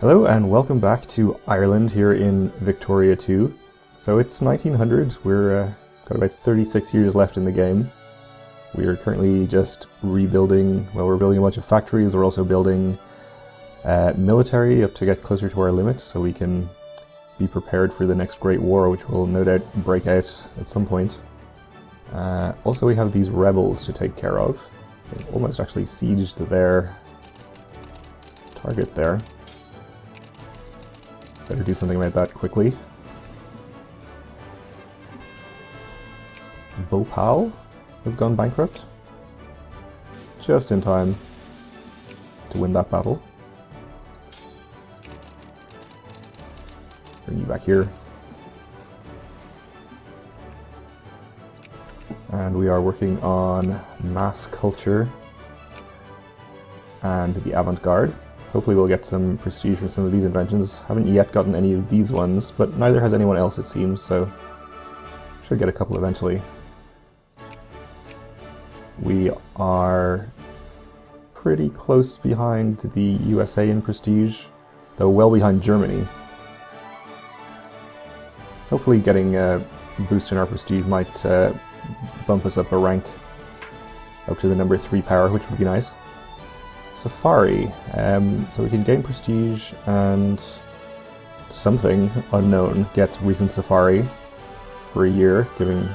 Hello and welcome back to Ireland here in Victoria 2. So it's 1900, we're got about 36 years left in the game. We are currently just rebuilding, well, we're building a bunch of factories, we're also building military up to get closer to our limit so we can be prepared for the next Great War, which will no doubt break out at some point. Also we have these rebels to take care of. They've almost actually sieged their target there. Better do something about that quickly. Bhopal has gone bankrupt. Just in time to win that battle. Bring you back here. And we are working on mass culture and the avant-garde. Hopefully we'll get some prestige from some of these inventions. Haven't yet gotten any of these ones, but neither has anyone else, it seems, so should get a couple eventually. We are pretty close behind the USA in prestige, though well behind Germany. Hopefully getting a boost in our prestige might bump us up a rank up to the number 3 power, which would be nice. Safari, so we can gain prestige and something unknown gets recent safari for a year, giving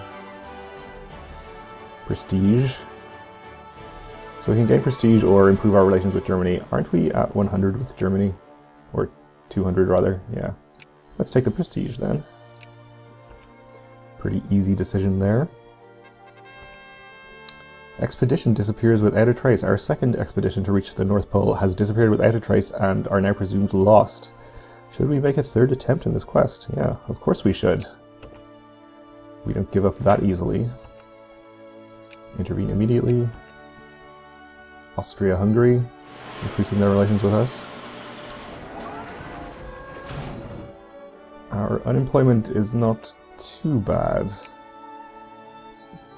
prestige. So we can gain prestige or improve our relations with Germany. Aren't we at 100 with Germany? Or 200 rather, yeah. Let's take the prestige then. Pretty easy decision there. Expedition disappears without a trace. Our second expedition to reach the North Pole has disappeared without a trace and are now presumed lost. Should we make a third attempt in this quest? Yeah, of course we should. We don't give up that easily. Intervene immediately. Austria-Hungary, increasing their relations with us. Our unemployment is not too bad,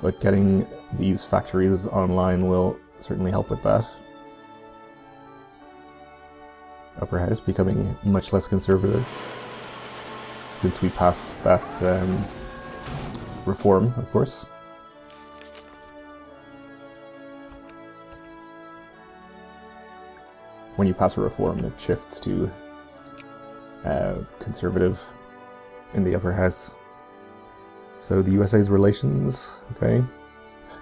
but getting these factories online will certainly help with that. Upper House becoming much less conservative since we passed that reform, of course. When you pass a reform, it shifts to conservative in the upper house. So the USA's relations, okay.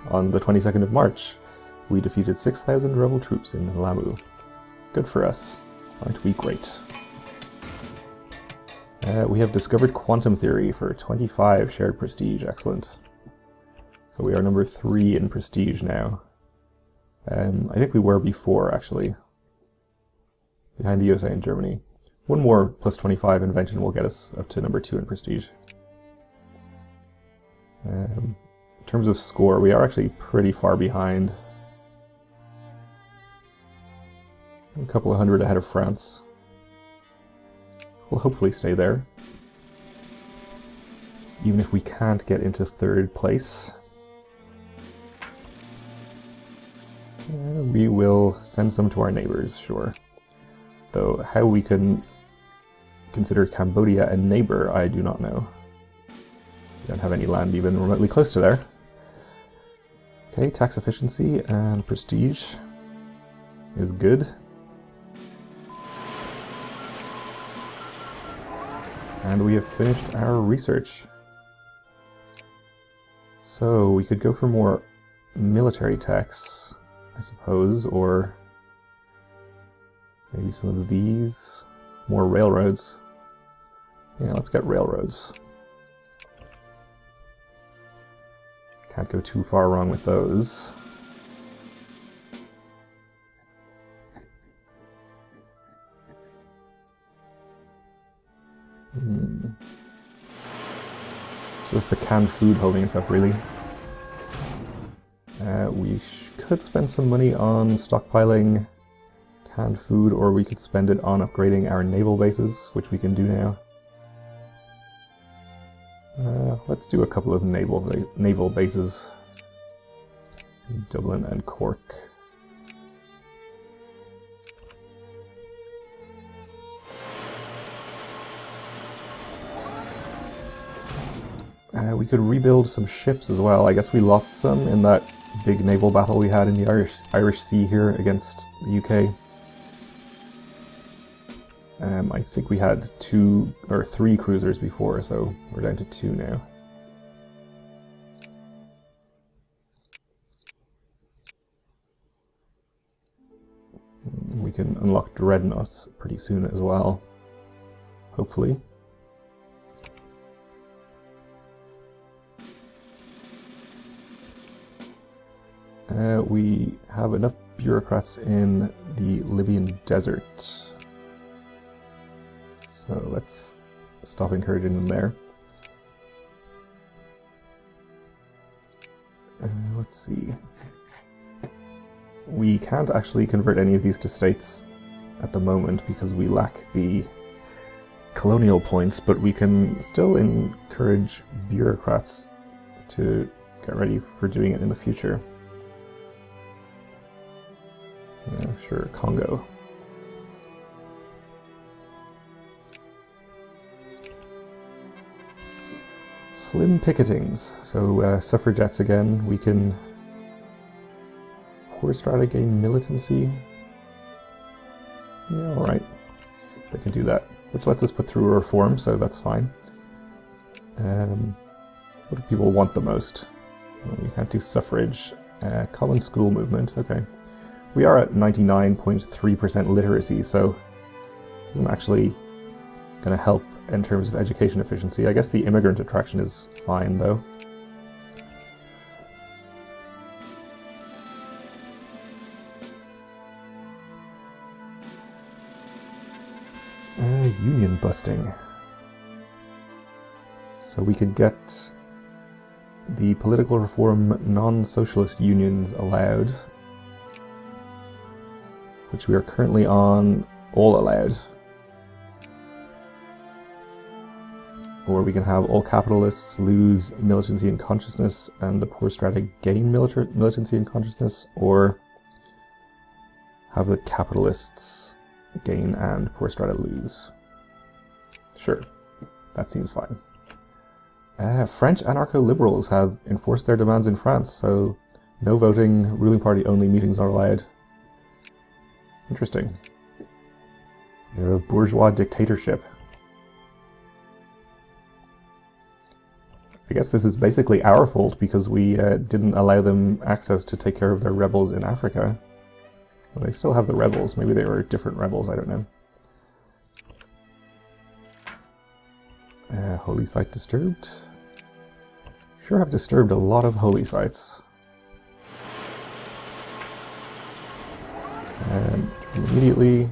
On the 22nd of March, we defeated 6,000 rebel troops in Lamu. Good for us. Aren't we great? We have discovered quantum theory for 25 shared prestige. Excellent. So we are number 3 in prestige now. I think we were before, actually. Behind the USA and Germany. One more plus 25 invention will get us up to number 2 in prestige. In terms of score, we are actually pretty far behind. A couple of hundred ahead of France. We'll hopefully stay there. Even if we can't get into 3rd place. We will send some to our neighbors, sure. Though how we can consider Cambodia a neighbor, I do not know. We don't have any land even remotely close to there. Okay, tax efficiency and prestige is good. And we have finished our research. So we could go for more military tax, I suppose, or maybe some of these. More railroads. Yeah, let's get railroads. Can't go too far wrong with those. So it's the canned food holding us up, really. We could spend some money on stockpiling canned food, or we could spend it on upgrading our naval bases, which we can do now. Let's do a couple of naval bases. Dublin and Cork. We could rebuild some ships as well. I guess we lost some in that big naval battle we had in the Irish Sea here against the UK. I think we had 2 or 3 cruisers before, so we're down to 2 now. We can unlock dreadnoughts pretty soon as well, hopefully. We have enough bureaucrats in the Libyan desert. So let's stop encouraging them there. Let's see. We can't actually convert any of these to states at the moment because we lack the colonial points, but we can still encourage bureaucrats to get ready for doing it in the future. Yeah, sure, Congo. Slim picketings. So suffragettes again. We can poor strata gain militancy. Yeah, alright. I can do that. Which lets us put through a reform, so that's fine. What do people want the most? Well, we can't do suffrage. Common school movement, okay. We are at 99.3% literacy, so it isn't actually going to help in terms of education efficiency. I guess the immigrant attraction is fine, though. Union busting. So we could get the political reform non-socialist unions allowed, which we are currently on all allowed. Or we can have all capitalists lose militancy and consciousness and the poor strata gain militancy and consciousness, or have the capitalists gain and poor strata lose. Sure, that seems fine. French anarcho-liberals have enforced their demands in France, so no voting, ruling party only meetings are allowed. Interesting. They're a bourgeois dictatorship. I guess this is basically our fault because we didn't allow them access to take care of their rebels in Africa. Well, they still have the rebels. Maybe they were different rebels, I don't know. Holy site disturbed. Sure have disturbed a lot of holy sites. And immediately,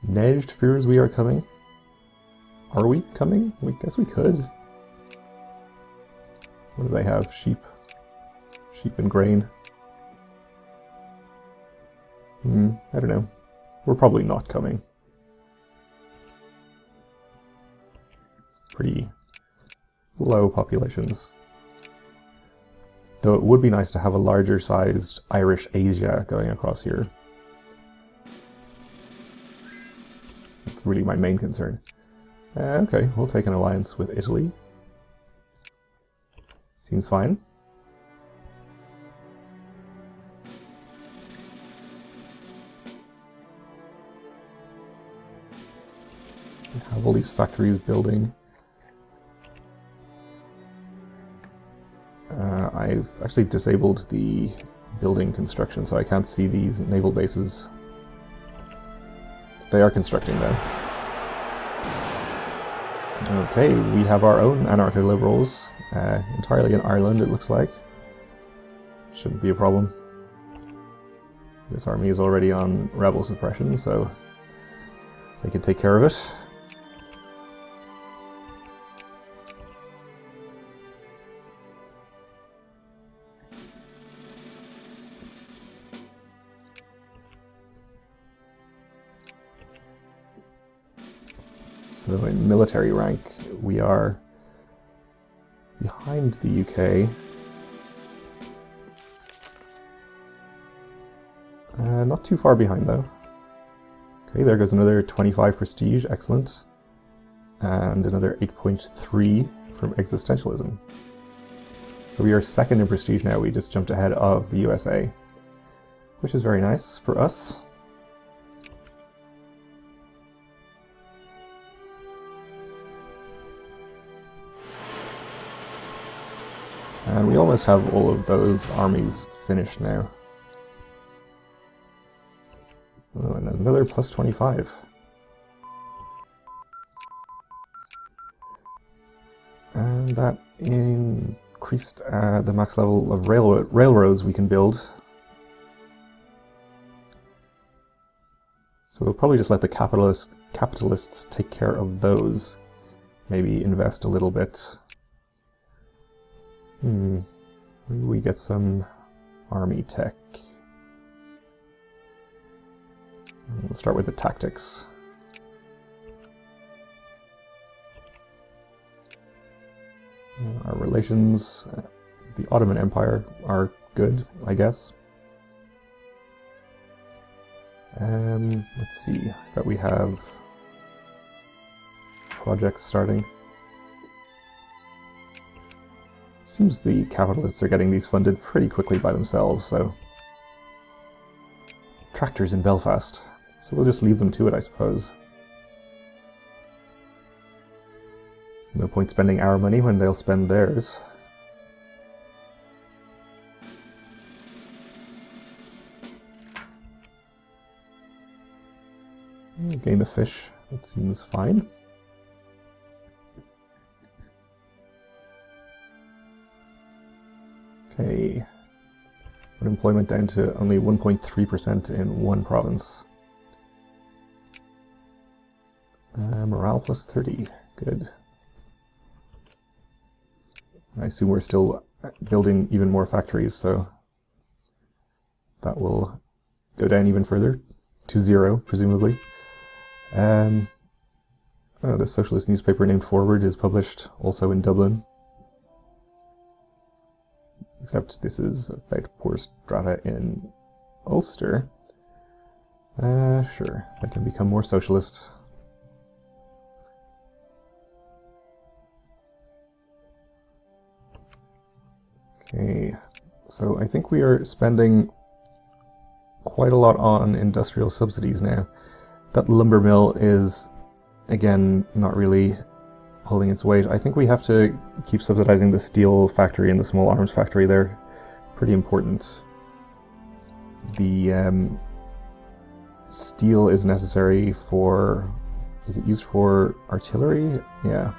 Nejd fears we are coming. Are we coming? I guess we could. What do they have? Sheep. Sheep and grain. I don't know. We're probably not coming. Pretty low populations. Though it would be nice to have a larger sized Irish Asia going across here. That's really my main concern. Okay, we'll take an alliance with Italy. Seems fine. We have all these factories building. I've actually disabled the building construction, so I can't see these naval bases. They are constructing though. Okay, we have our own anarcho-liberals, entirely in Ireland it looks like. Shouldn't be a problem. This army is already on rebel suppression, so they can take care of it. So in military rank, we are behind the UK. Not too far behind though. Okay, there goes another 25 prestige, excellent. And another 8.3 from existentialism. So we are second in prestige now, we just jumped ahead of the USA, which is very nice for us. And we almost have all of those armies finished now. Oh, and another plus 25. And that increased the max level of railroads we can build. So we'll probably just let the capitalists take care of those. Maybe invest a little bit. Maybe we get some army tech. We'll start with the tactics. Our relations, the Ottoman Empire, are good, I guess. Let's see, but we have projects starting. Seems the capitalists are getting these funded pretty quickly by themselves, so... Tractors in Belfast. So we'll just leave them to it, I suppose. No point spending our money when they'll spend theirs. Gain the fish. That seems fine. Okay. Unemployment down to only 1.3% in one province. Morale plus 30. Good. I assume we're still building even more factories, so that will go down even further, to 0, presumably. Oh, the socialist newspaper named Forward is published also in Dublin. Except this is about poor strata in Ulster. Sure, I can become more socialist. Okay, so I think we are spending quite a lot on industrial subsidies now. That lumber mill is, again, not really holding its weight. I think we have to keep subsidizing the steel factory and the small arms factory. They're pretty important. The steel is necessary for... is it used for artillery? Yeah.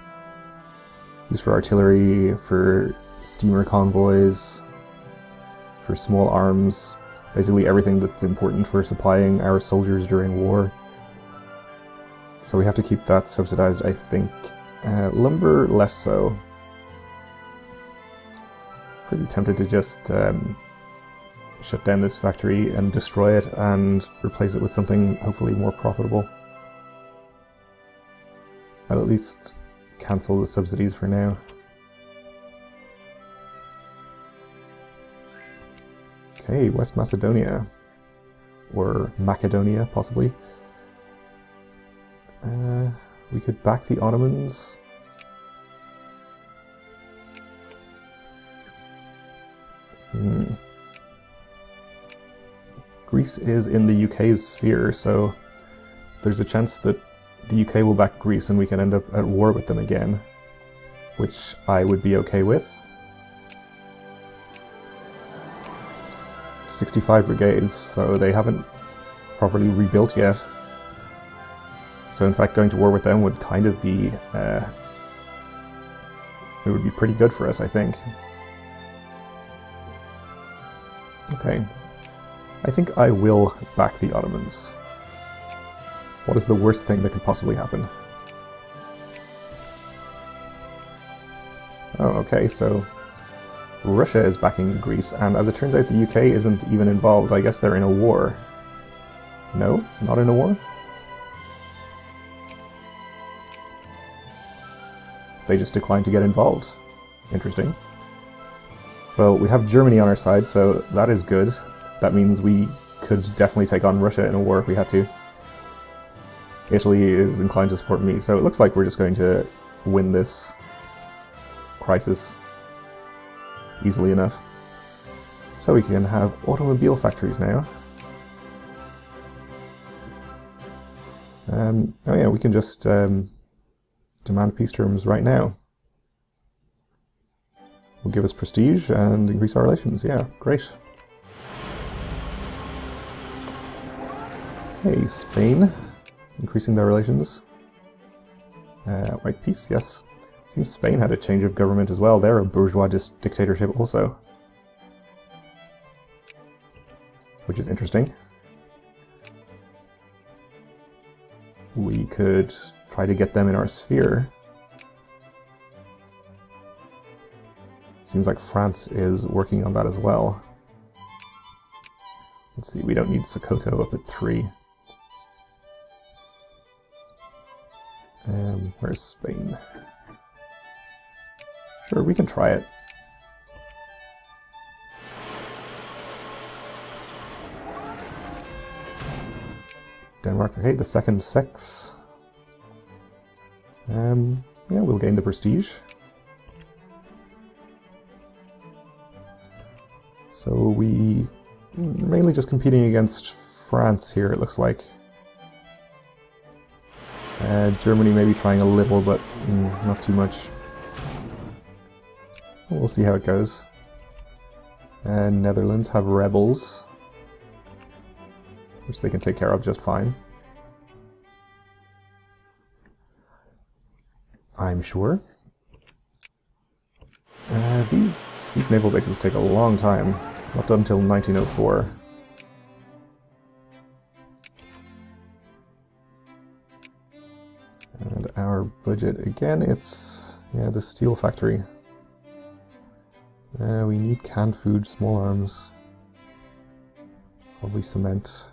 Used for artillery, for steamer convoys, for small arms, basically everything that's important for supplying our soldiers during war. So we have to keep that subsidized, I think. Lumber, less so. Pretty tempted to just shut down this factory and destroy it and replace it with something hopefully more profitable. I'll at least cancel the subsidies for now. Okay, West Macedonia. Or Macedonia, possibly. We could back the Ottomans. Greece is in the UK's sphere, so there's a chance that the UK will back Greece and we can end up at war with them again, which I would be okay with. 65 brigades, so they haven't properly rebuilt yet. So in fact, going to war with them would kind of be, it would be pretty good for us, I think. Okay. I think I will back the Ottomans. What is the worst thing that could possibly happen? Oh, okay, so Russia is backing Greece, and as it turns out the UK isn't even involved. I guess they're in a war. No? Not in a war? They just declined to get involved. Interesting. Well, we have Germany on our side, so that is good. That means we could definitely take on Russia in a war if we had to. Italy is inclined to support me, so it looks like we're just going to win this crisis easily enough. So we can have automobile factories now. Oh yeah, we can just demand peace terms right now. Will give us prestige and increase our relations. Yeah, great. Okay, Spain, increasing their relations. Right, peace, yes. Seems Spain had a change of government as well. They're a bourgeois dictatorship also, which is interesting. We could try to get them in our sphere. Seems like France is working on that as well. Let's see, we don't need Sokoto up at 3. Where's Spain? Sure, we can try it. Denmark, okay, the second sex. Yeah, we'll gain the prestige. So we mainly just competing against France here, it looks like. Germany maybe trying a little, but not too much. We'll see how it goes. Netherlands have rebels, which they can take care of just fine, I'm sure. These naval bases take a long time. Not done until 1904. And our budget, again, it's, yeah, the steel factory. We need canned food, small arms, probably cement.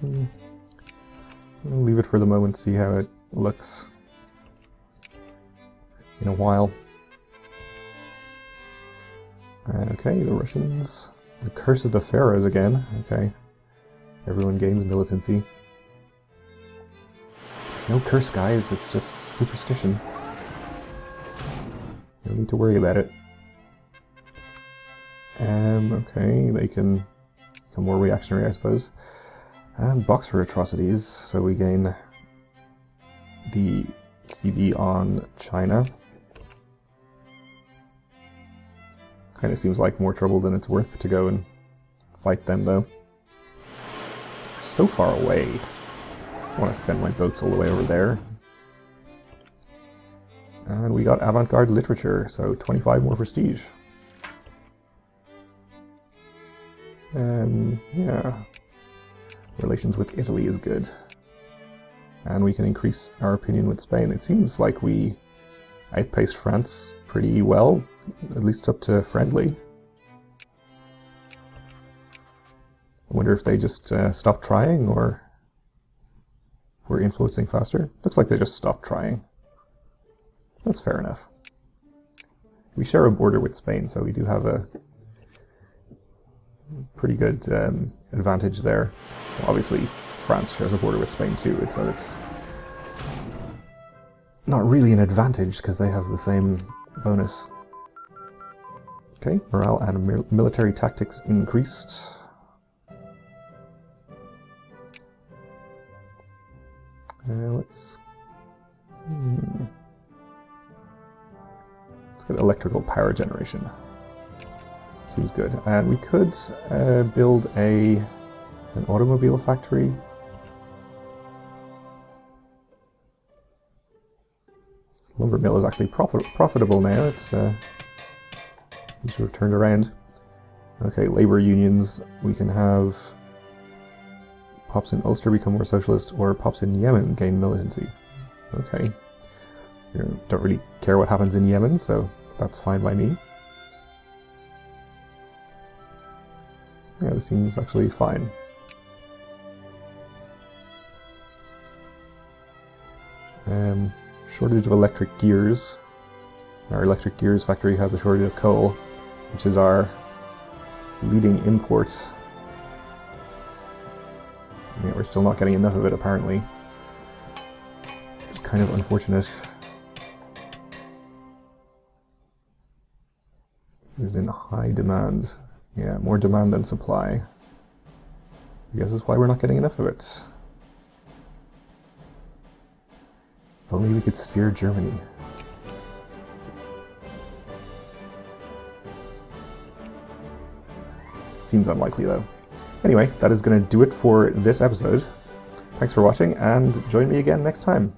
We'll leave it for the moment, see how it looks in a while. Okay, the Russians. The Curse of the Pharaohs again. Okay. Everyone gains militancy. There's no curse, guys. It's just superstition. No need to worry about it. Okay, they can become more reactionary, I suppose. And box for atrocities, so we gain the CB on China. Kind of seems like more trouble than it's worth to go and fight them, though. So far away. I want to send my boats all the way over there. And we got avant-garde literature, so 25 more prestige. Yeah. Relations with Italy is good. And we can increase our opinion with Spain. It seems like we outpaced France pretty well, at least up to friendly. I wonder if they just stopped trying, or were influencing faster. Looks like they just stopped trying. That's fair enough. We share a border with Spain, so we do have a pretty good advantage there. Well, obviously, France shares a border with Spain too, so it's not really an advantage because they have the same bonus. Okay, morale and military tactics increased. Let's get electrical power generation. Seems good. And we could build an automobile factory. Lumber mill is actually profitable now. It's we should have turned around. Okay, labor unions. We can have Pops in Ulster become more socialist, or Pops in Yemen gain militancy. Okay. You don't really care what happens in Yemen, so that's fine by me. Yeah, this seems actually fine. Shortage of electric gears. Our electric gears factory has a shortage of coal, which is our leading import. Yeah, we're still not getting enough of it, apparently. It's kind of unfortunate. It is in high demand. Yeah, more demand than supply. I guess that's why we're not getting enough of it. If only we could sphere Germany. Seems unlikely, though. Anyway, that is going to do it for this episode. Thanks for watching, and join me again next time.